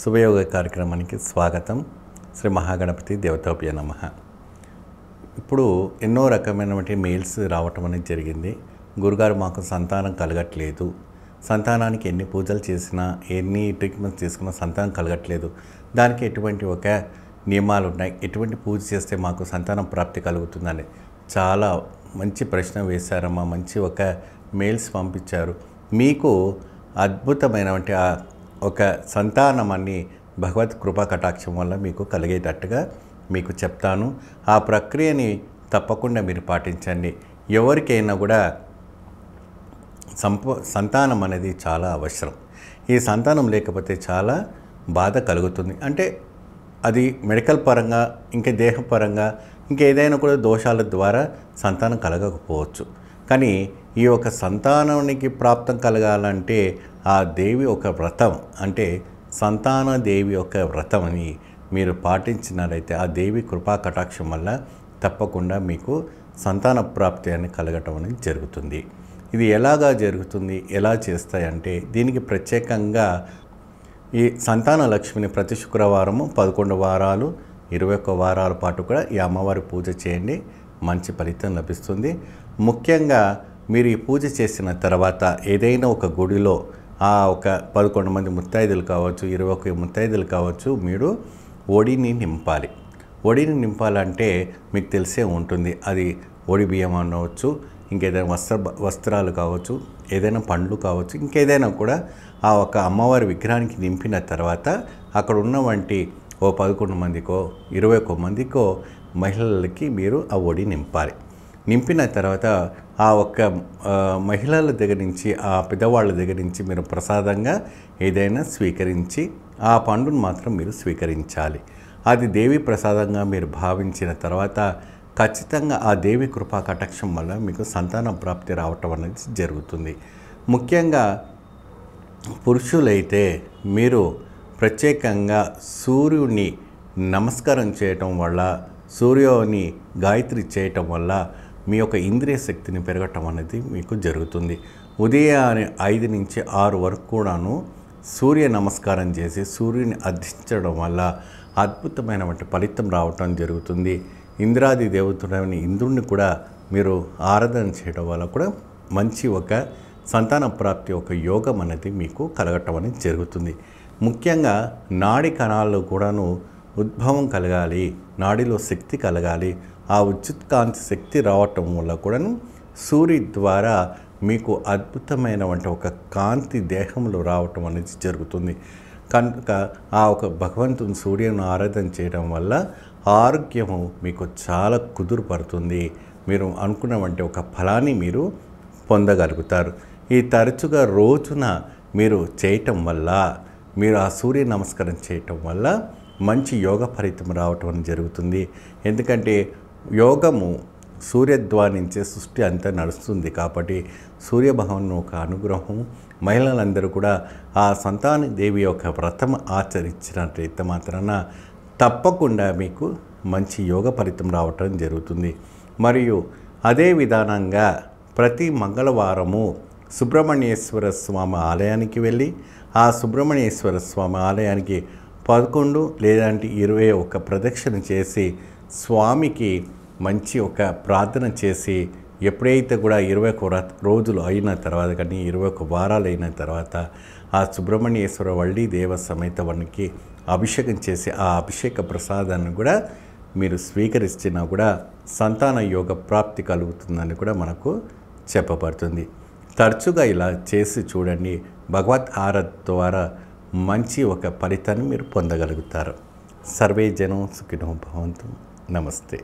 శుభయోగ కార్యక్రమానికి స్వాగతం. శ్రీ మహాగణపతి దేవతాభ్య నమః. ఇప్పుడు ఎన్నో రకమైనటువంటి మెయిల్స్ రావటం అనేది జరిగింది. గురుగారు మాకు సంతానం కలగట్లేదు, సంతానానికి ఎన్ని పూజలు చేసినా ఎన్ని ట్రీట్మెంట్స్ తీసుకున్నా సంతానం కలగట్లేదు, దానికి ఎటువంటి ఒక నియమాలు ఉన్నాయి, ఎటువంటి పూజ చేస్తే మాకు సంతానం ప్రాప్తి కలుగుతుందని చాలా మంచి ప్రశ్న వేశారమ్మా. మంచి ఒక మెయిల్స్ పంపించారు. మీకు అద్భుతమైనటువంటి ఒక సంతానమని భగవత్ కృపా కటాక్షం వల్ల మీకు కలిగేటట్టుగా మీకు చెప్తాను. ఆ ప్రక్రియని తప్పకుండా మీరు పాటించండి. ఎవరికైనా కూడా సంతానం అనేది చాలా అవసరం. ఈ సంతానం లేకపోతే చాలా బాధ కలుగుతుంది. అంటే అది మెడికల్ పరంగా, ఇంకా దేహపరంగా, ఇంకేదైనా కూడా దోషాల ద్వారా సంతానం కలగకపోవచ్చు. కానీ ఈ యొక్క సంతానానికి ప్రాప్తం కలగాలంటే ఆ దేవి ఒక వ్రతం, అంటే సంతాన దేవి యొక్క వ్రతం అని మీరు పాటించినట్లయితే ఆ దేవి కృపా కటాక్షం వల్ల తప్పకుండా మీకు సంతాన ప్రాప్తి అని కలగటం అనేది జరుగుతుంది. ఇది ఎలాగా జరుగుతుంది, ఎలా చేస్తాయంటే దీనికి ప్రత్యేకంగా ఈ సంతాన లక్ష్మిని ప్రతి శుక్రవారము 11 వారాలు 21 వారాల పాటు కూడా ఈ అమ్మవారి పూజ చేయండి, మంచి ఫలితం లభిస్తుంది. ముఖ్యంగా మీరు ఈ పూజ చేసిన తర్వాత ఏదైనా ఒక గుడిలో ఆ ఒక 11 మంది ముత్తైదులు కావచ్చు, 21 ముత్తైదులు కావచ్చు, మీరు ఒడిని నింపాలి. ఒడిని నింపాలంటే మీకు తెలిసే ఉంటుంది. అది ఒడి బియ్యం అనవచ్చు, ఇంకేదైనా వస్త్రాలు కావచ్చు, ఏదైనా పండ్లు కావచ్చు, ఇంకేదైనా కూడా ఆ ఒక అమ్మవారి విగ్రహానికి నింపిన తర్వాత అక్కడ ఉన్నవంటి ఓ 11 మందికో 21 మందికో మహిళలకి మీరు ఆ ఒడి నింపాలి. నింపిన తర్వాత ఆ ఒక్క మహిళల దగ్గర నుంచి, ఆ పెద్దవాళ్ళ దగ్గర నుంచి మీరు ప్రసాదంగా ఏదైనా స్వీకరించి ఆ పండును మాత్రం మీరు స్వీకరించాలి. అది దేవి ప్రసాదంగా మీరు భావించిన తర్వాత ఖచ్చితంగా ఆ దేవి కృపా కటాక్షం వల్ల మీకు సంతాన ప్రాప్తి రావటం అనేది జరుగుతుంది. ముఖ్యంగా పురుషులైతే మీరు ప్రత్యేకంగా సూర్యుని నమస్కారం చేయటం వల్ల, సూర్యుని గాయత్రి చేయటం వల్ల మీ యొక్క ఇంద్రియ శక్తిని పెరగటం అనేది మీకు జరుగుతుంది. ఉదయాన్నే 5 నుంచి 6 వరకు కూడాను సూర్య నమస్కారం చేసి సూర్యుని అర్ధించడం వల్ల అద్భుతమైనటువంటి ఫలితం రావటం జరుగుతుంది. ఇంద్రాది దేవతలని ఇంద్రుడిని కూడా మీరు ఆరాధన చేయడం వల్ల కూడా మంచి ఒక సంతాన ప్రాప్తి ఒక యోగం అనేది మీకు కలగటం అనేది జరుగుతుంది. ముఖ్యంగా నాడి కణాల్లో కూడాను ఉద్భవం కలగాలి, నాడిలో శక్తి కలగాలి. ఆ ఉచిత్కాంతి శక్తి రావటం వల్ల కూడాను సూర్యు ద్వారా మీకు అద్భుతమైనటువంటి ఒక కాంతి దేహంలో రావటం అనేది జరుగుతుంది. కనుక ఆ ఒక భగవంతుని సూర్యుని ఆరాధన చేయడం వల్ల ఆరోగ్యము మీకు చాలా కుదురుపడుతుంది. మీరు అనుకున్నటువంటి ఒక ఫలాన్ని మీరు పొందగలుగుతారు. ఈ తరచుగా రోజున మీరు చేయటం వల్ల, మీరు ఆ సూర్య నమస్కారం చేయటం వల్ల మంచి యోగ ఫలితం రావటం జరుగుతుంది. ఎందుకంటే యోగము సూర్యద్వానించే సృష్టి అంతా నడుస్తుంది కాబట్టి సూర్యభగవాను ఒక అనుగ్రహం. మహిళలందరూ కూడా ఆ సంతాన దేవి యొక్క వ్రతం ఆచరించినట్లయితే మాత్రాన తప్పకుండా మీకు మంచి యోగ ఫలితం రావటం జరుగుతుంది. మరియు అదే విధానంగా ప్రతి మంగళవారము సుబ్రహ్మణ్యేశ్వర స్వామి ఆలయానికి వెళ్ళి ఆ సుబ్రహ్మణ్యేశ్వర స్వామి ఆలయానికి 11 లేదంటే 21 ప్రదక్షిణ చేసి స్వామికి మంచి ఒక ప్రార్థన చేసి, ఎప్పుడైతే కూడా 21 రోజులు అయిన తర్వాత కానీ 21 వారాలు అయిన తర్వాత ఆ సుబ్రహ్మణ్యేశ్వర వల్లి దేవ సమేతవానికి అభిషేకం చేసి ఆ అభిషేక ప్రసాదాన్ని కూడా మీరు స్వీకరిస్తున్నా కూడా సంతాన యోగ ప్రాప్తి కలుగుతుందని కూడా మనకు చెప్పబడుతుంది. తరచుగా ఇలా చేసి చూడండి. భగవత్ ఆరాధన ద్వారా మంచి ఒక ఫలితాన్ని మీరు పొందగలుగుతారు. సర్వే జనం సుఖినో భవంతు. నమస్తే.